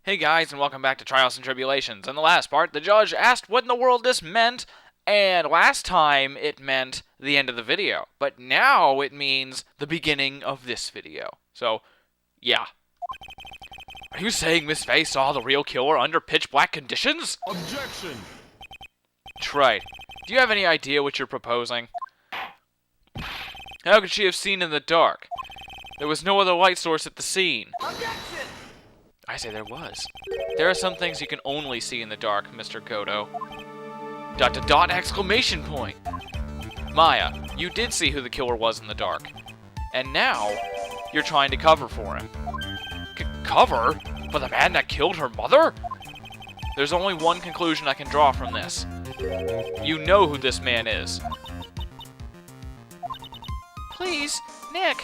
Hey guys, and welcome back to Trials and Tribulations. In the last part, the judge asked what in the world this meant, and last time it meant the end of the video. But now it means the beginning of this video. So, yeah. Are you saying Miss Faye saw the real killer under pitch black conditions? Objection! Right. Do you have any idea what you're proposing? How could she have seen in the dark? There was no other light source at the scene. Objection! I say there was. There are some things you can only see in the dark, Mr. Godo. ... exclamation point! Maya, you did see who the killer was in the dark. And now, you're trying to cover for him. Cover? For the man that killed her mother? There's only one conclusion I can draw from this. You know who this man is. Please, Nick.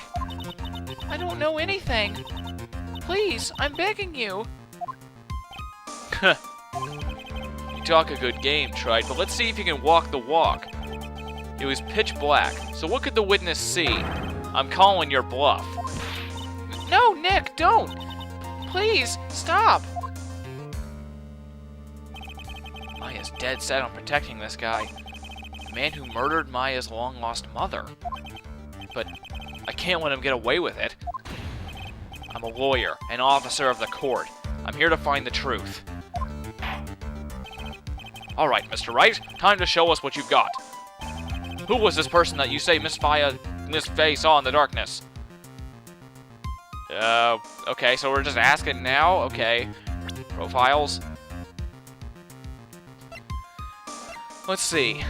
I don't know anything. Please, I'm begging you. You talk a good game, Wright, but let's see if you can walk the walk. It was pitch black, so what could the witness see? I'm calling your bluff. No, Nick, don't. Please, stop. Maya's dead set on protecting this guy. The man who murdered Maya's long-lost mother. But I can't let him get away with it. I'm a lawyer, an officer of the court. I'm here to find the truth. Alright, Mr. Wright, time to show us what you've got. Who was this person that you say Miss Faye saw in the darkness? Okay, so we're just asking now? Okay. Profiles. Let's see.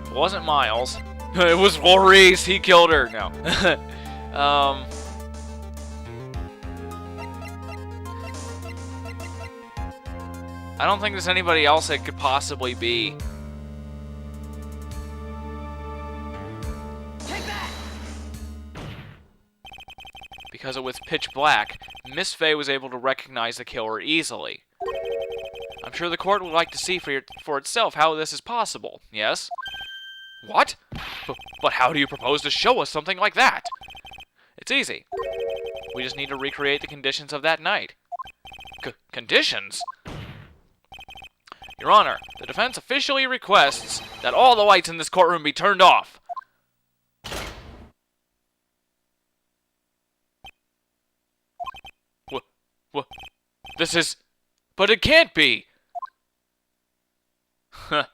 It wasn't Miles. It was Maurice, he killed her. No. I don't think there's anybody else it could possibly be. Take that! Because it was pitch black, Miss Faye was able to recognize the killer easily. I'm sure the court would like to see for itself how this is possible, yes? What? But how do you propose to show us something like that? It's easy. We just need to recreate the conditions of that night. Conditions? Your Honor, the defense officially requests that all the lights in this courtroom be turned off. What? This is... But it can't be! Huh.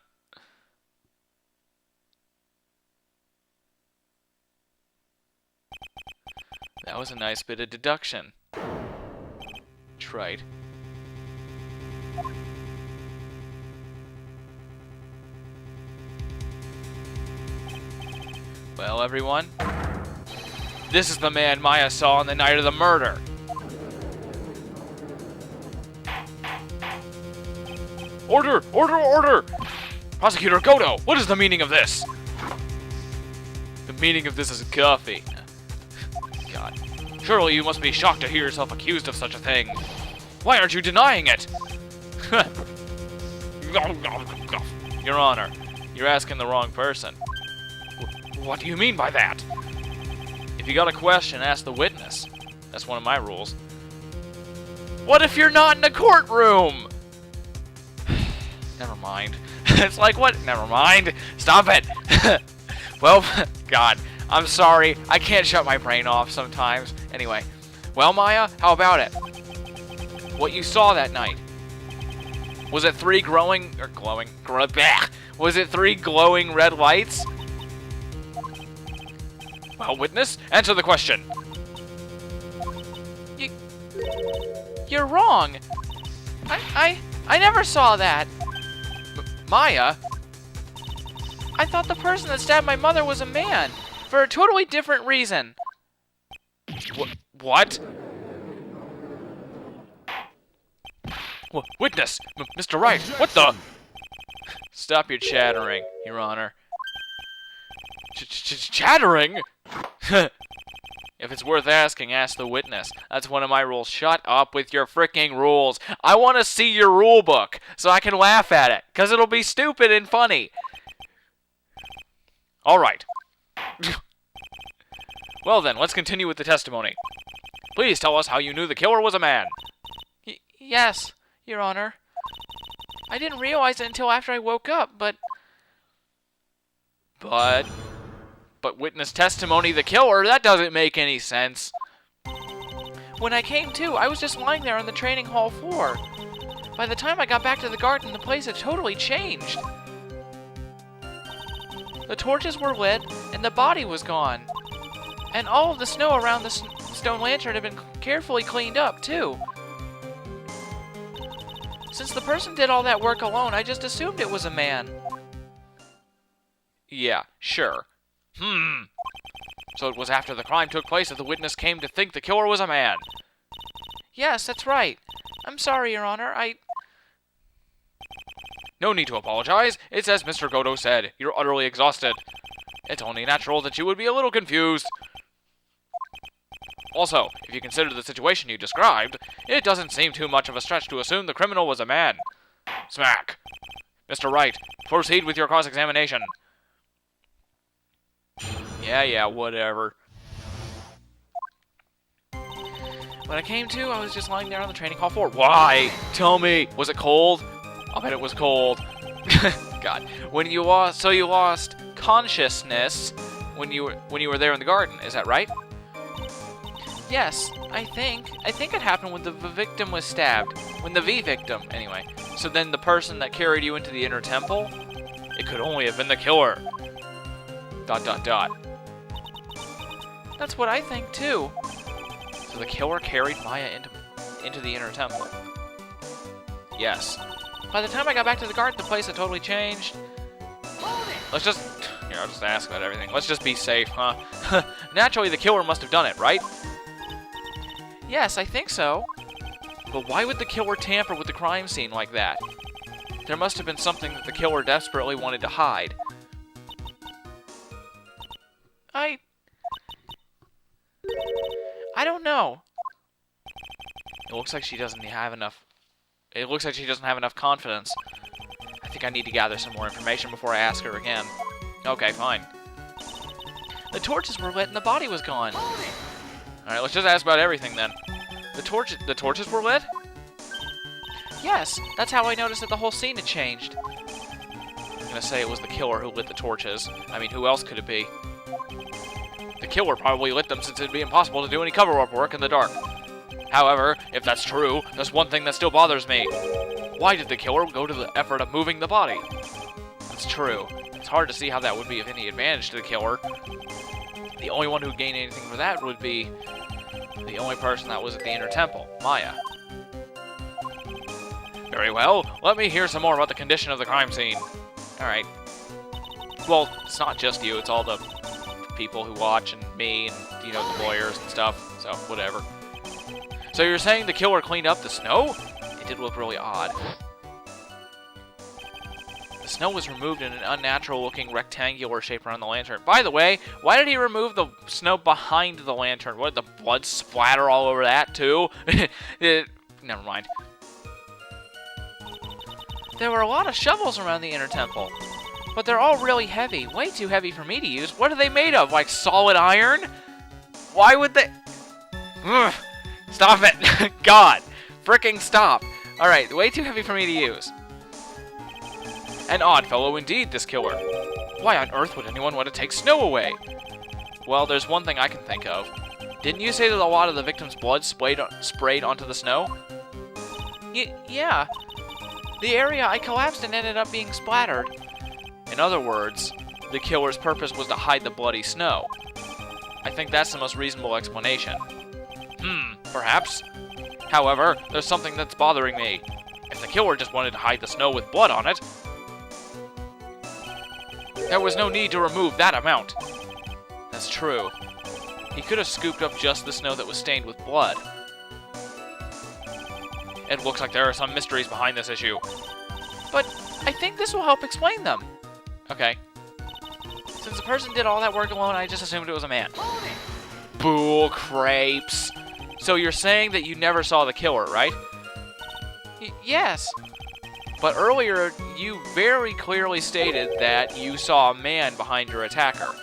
That was a nice bit of deduction. Tried. Well, everyone, this is the man Maya saw on the night of the murder. Order! Order! Order! Prosecutor Godo, what is the meaning of this? The meaning of this is coffee. God. Surely you must be shocked to hear yourself accused of such a thing. Why aren't you denying it? Your Honor, you're asking the wrong person. What do you mean by that? If you got a question, ask the witness. That's one of my rules. What if you're not in a courtroom? Never mind. It's like, what? Never mind. Stop it. Well, God, I'm sorry. I can't shut my brain off sometimes. Anyway. Well, Maya, how about it? What you saw that night? Was it three was it three glowing red lights? Well, witness, answer the question. You're wrong. I never saw that. Maya? I thought the person that stabbed my mother was a man, for a totally different reason. What? Witness! Mr. Wright, what the? Stop your chattering, Your Honor. Chattering? If it's worth asking, ask the witness. That's one of my rules. Shut up with your fricking rules. I want to see your rule book so I can laugh at it, because it'll be stupid and funny. All right. Well then, let's continue with the testimony. Please tell us how you knew the killer was a man. Yes. Your Honor. I didn't realize it until after I woke up, but witness testimony, the killer? That doesn't make any sense. when I came to, I was just lying there on the training hall floor. By the time I got back to the garden, the place had totally changed. The torches were lit, and the body was gone. And all of the snow around the stone lantern had been carefully cleaned up, too. Since the person did all that work alone, I just assumed it was a man. Yeah, sure. So it was after the crime took place that the witness came to think the killer was a man. Yes, that's right. I'm sorry, Your Honor, No need to apologize. It's as Mr. Godo said. You're utterly exhausted. It's only natural that you would be a little confused. Also, if you consider the situation you described, it doesn't seem too much of a stretch to assume the criminal was a man. Smack. Mr. Wright, proceed with your cross-examination. Yeah, whatever. When I came to, I was just lying there on the training hall floor. Why? Tell me. Was it cold? I'll bet it was cold. God. When you lost, so you lost consciousness when you were there in the garden. Is that right? Yes, I think it happened when the victim was stabbed. When the V victim, anyway. So then the person that carried you into the inner temple? It could only have been the killer. ... That's what I think too. So the killer carried Maya into the inner temple. Yes. By the time I got back to the garden, the place had totally changed. Let's just, just ask about everything. Let's just be safe, huh? Naturally, the killer must have done it, right? Yes, I think so. But why would the killer tamper with the crime scene like that? There must have been something that the killer desperately wanted to hide. I don't know. It looks like she doesn't have enough confidence. I think I need to gather some more information before I ask her again. Okay, fine. The torches were lit and the body was gone. Alright, let's just ask about everything then. The torches were lit? Yes, that's how I noticed that the whole scene had changed. I'm gonna say it was the killer who lit the torches. I mean, who else could it be? The killer probably lit them since it'd be impossible to do any cover-up work in the dark. However, if that's true, there's one thing that still bothers me. Why did the killer go to the effort of moving the body? That's true. It's hard to see how that would be of any advantage to the killer. The only one who'd gain anything for that would be the only person that was at the inner temple, Maya. Very well, let me hear some more about the condition of the crime scene. Alright. Well, it's not just you, it's all the people who watch, and me, and, the lawyers and stuff, so whatever. So you're saying the killer cleaned up the snow? It did look really odd. The snow was removed in an unnatural-looking rectangular shape around the lantern. By the way, why did he remove the snow behind the lantern? What, did the blood splatter all over that, too? Never mind. There were a lot of shovels around the inner temple, but they're all really heavy. Way too heavy for me to use. What are they made of? Like solid iron? Why would they... Ugh. Stop it. God. Fricking stop. Alright, way too heavy for me to use. An odd fellow indeed, this killer. Why on earth would anyone want to take snow away? Well, there's one thing I can think of. Didn't you say that a lot of the victim's blood sprayed onto the snow? Yeah. The area I collapsed in ended up being splattered. In other words, the killer's purpose was to hide the bloody snow. I think that's the most reasonable explanation. Perhaps. However, there's something that's bothering me. If the killer just wanted to hide the snow with blood on it, there was no need to remove that amount. That's true. He could have scooped up just the snow that was stained with blood. It looks like there are some mysteries behind this issue. But I think this will help explain them. Okay. Since the person did all that work alone, I just assumed it was a man. Bull crapes. So you're saying that you never saw the killer, right? Yes. But earlier, you very clearly stated that you saw a man behind your attacker.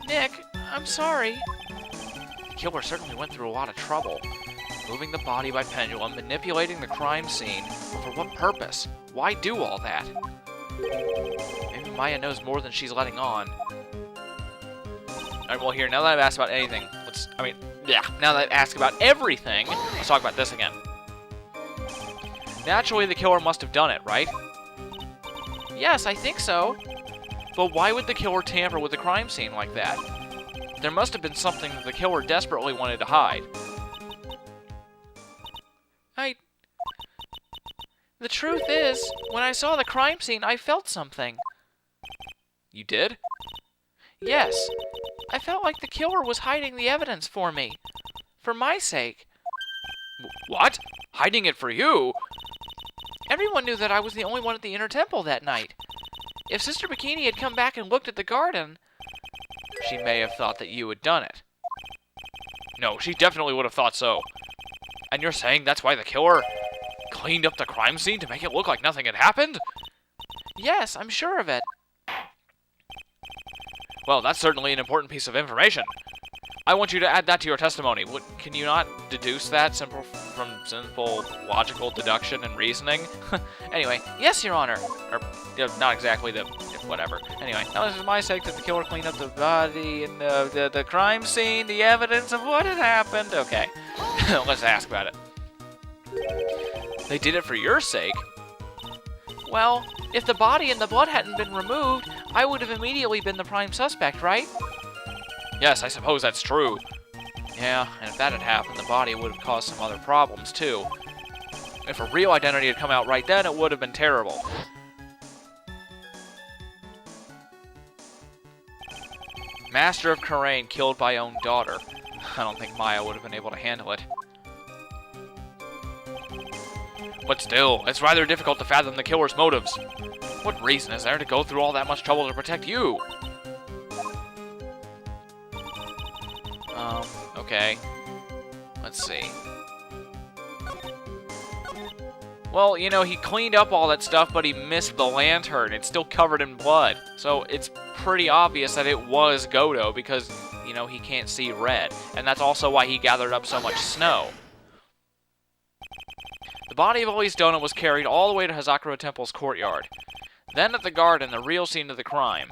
Nick, I'm sorry. The killer certainly went through a lot of trouble. Moving the body by pendulum, manipulating the crime scene. For what purpose? Why do all that? Maybe Maya knows more than she's letting on. Alright, well here, now that I've asked about anything, now that I've asked about everything, let's talk about this again. Naturally, the killer must have done it, right? Yes, I think so. But why would the killer tamper with the crime scene like that? There must have been something that the killer desperately wanted to hide. The truth is, when I saw the crime scene, I felt something. You did? Yes. I felt like the killer was hiding the evidence for me. For my sake. What? Hiding it for you? Everyone knew that I was the only one at the Inner Temple that night. If Sister Bikini had come back and looked at the garden, she may have thought that you had done it. No, she definitely would have thought so. And you're saying that's why the killer cleaned up the crime scene to make it look like nothing had happened? Yes, I'm sure of it. Well, that's certainly an important piece of information. I want you to add that to your testimony. Can you not deduce that from simple logical deduction and reasoning? Anyway, yes, Your Honor. Or, not exactly whatever. Anyway, now this is my sake that the killer cleaned up the body and the crime scene, the evidence of what had happened. Okay, let's ask about it. They did it for your sake? Well, if the body and the blood hadn't been removed, I would have immediately been the prime suspect, right? Yes, I suppose that's true. Yeah, and if that had happened, the body would have caused some other problems, too. If a real identity had come out right then, it would have been terrible. Master of Karain killed by own daughter. I don't think Maya would have been able to handle it. But still, it's rather difficult to fathom the killer's motives. What reason is there to go through all that much trouble to protect you? Okay. Let's see. Well, you know, he cleaned up all that stuff, but he missed the lantern. It's still covered in blood. So it's pretty obvious that it was Godo because, you know, he can't see red. And that's also why he gathered up so much snow. The body of Elise Donut was carried all the way to Hazakura Temple's courtyard. Then at the garden, the real scene of the crime.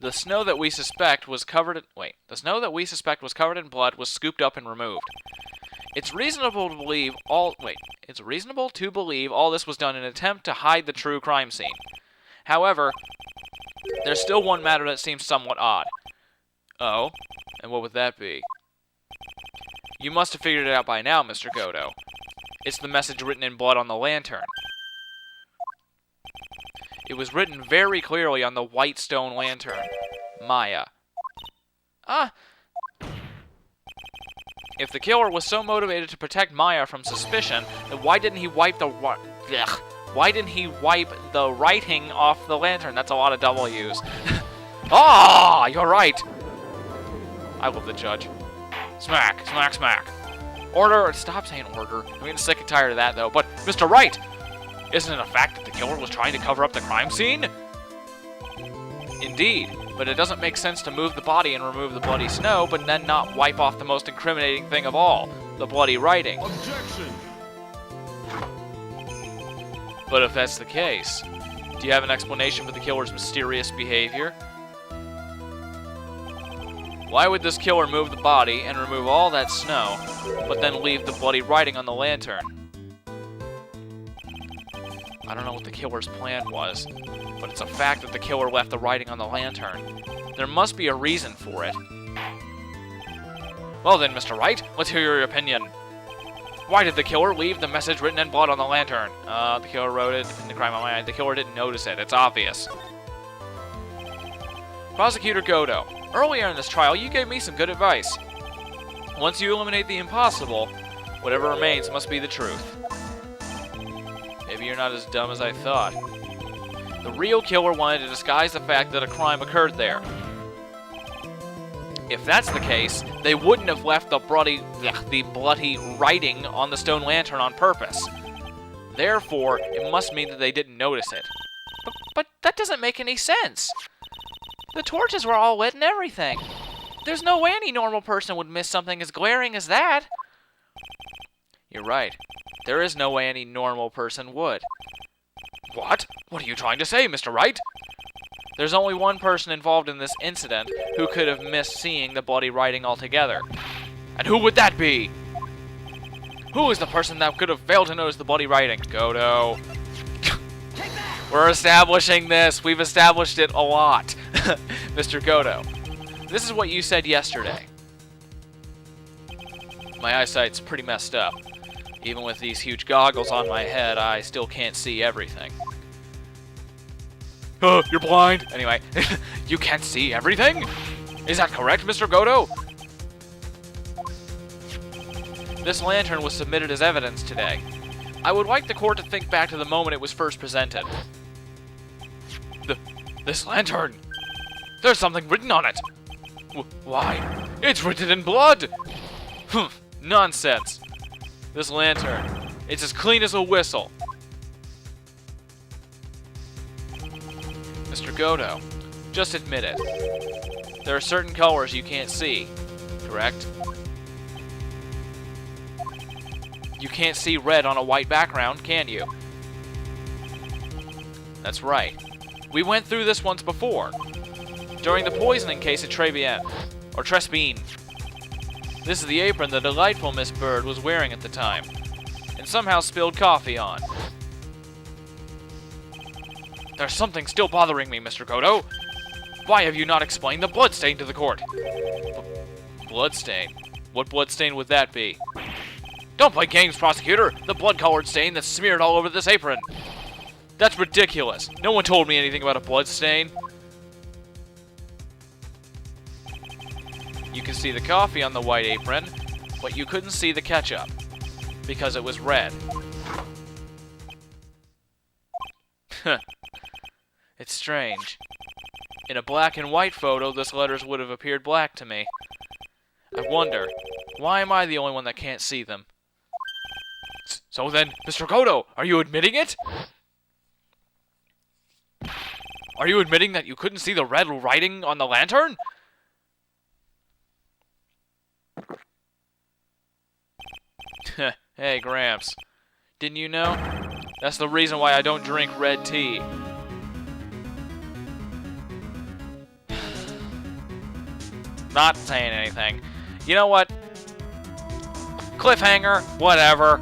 The snow that we suspect was covered in... The snow that we suspect was covered in blood was scooped up and removed. It's reasonable to believe all... It's reasonable to believe all this was done in an attempt to hide the true crime scene. However, there's still one matter that seems somewhat odd. Oh? And what would that be? You must have figured it out by now, Mr. Godo. It's the message written in blood on the lantern. It was written very clearly on the white stone lantern. Maya. If the killer was so motivated to protect Maya from suspicion, then why didn't he wipe the writing off the lantern? That's a lot of W's. Ah, you're right. I love the judge. Smack, smack, smack. Order. Stop saying order. I'm getting sick and tired of that, though. But, Mr. Wright, isn't it a fact that the killer was trying to cover up the crime scene? Indeed, but it doesn't make sense to move the body and remove the bloody snow, but then not wipe off the most incriminating thing of all, the bloody writing. Objection! But if that's the case, do you have an explanation for the killer's mysterious behavior? Why would this killer move the body and remove all that snow, but then leave the bloody writing on the lantern? I don't know what the killer's plan was, but it's a fact that the killer left the writing on the lantern. There must be a reason for it. Well then, Mr. Wright, let's hear your opinion. Why did the killer leave the message written in blood on the lantern? The killer wrote it in the crime on my eye. The killer didn't notice it. It's obvious. Prosecutor Godo, earlier in this trial, you gave me some good advice. Once you eliminate the impossible, whatever remains must be the truth. Maybe you're not as dumb as I thought. The real killer wanted to disguise the fact that a crime occurred there. If that's the case, they wouldn't have left the bloody writing on the stone lantern on purpose. Therefore, it must mean that they didn't notice it. But that doesn't make any sense. The torches were all lit and everything. There's no way any normal person would miss something as glaring as that. You're right. There is no way any normal person would. What? What are you trying to say, Mr. Wright? There's only one person involved in this incident who could have missed seeing the bloody writing altogether. And who would that be? Who is the person that could have failed to notice the bloody writing? Godo. We're establishing this. We've established it a lot. Mr. Godo. This is what you said yesterday. My eyesight's pretty messed up. Even with these huge goggles on my head, I still can't see everything. You're blind? Anyway, you can't see everything? Is that correct, Mr. Godo? This lantern was submitted as evidence today. I would like the court to think back to the moment it was first presented. This lantern? There's something written on it. Why? It's written in blood! Nonsense. This lantern, it's as clean as a whistle. Mr. Godo, just admit it. There are certain colors you can't see, correct? You can't see red on a white background, can you? That's right. We went through this once before. During the poisoning case at Trebien, or Trespine. This is the apron the delightful Miss Bird was wearing at the time, and somehow spilled coffee on. There's something still bothering me, Mr. Godo. Why have you not explained the bloodstain to the court? Bloodstain? What bloodstain would that be? Don't play games, prosecutor! The blood-colored stain that's smeared all over this apron! That's ridiculous! No one told me anything about a blood stain. You could see the coffee on the white apron, but you couldn't see the ketchup, because it was red. It's strange. In a black and white photo, this letters would have appeared black to me. I wonder, why am I the only one that can't see them? So then, Mr. Godo, are you admitting it? Are you admitting that you couldn't see the red writing on the lantern? Hey, Gramps. Didn't you know? That's the reason why I don't drink red tea. Not saying anything. You know what? Cliffhanger, whatever.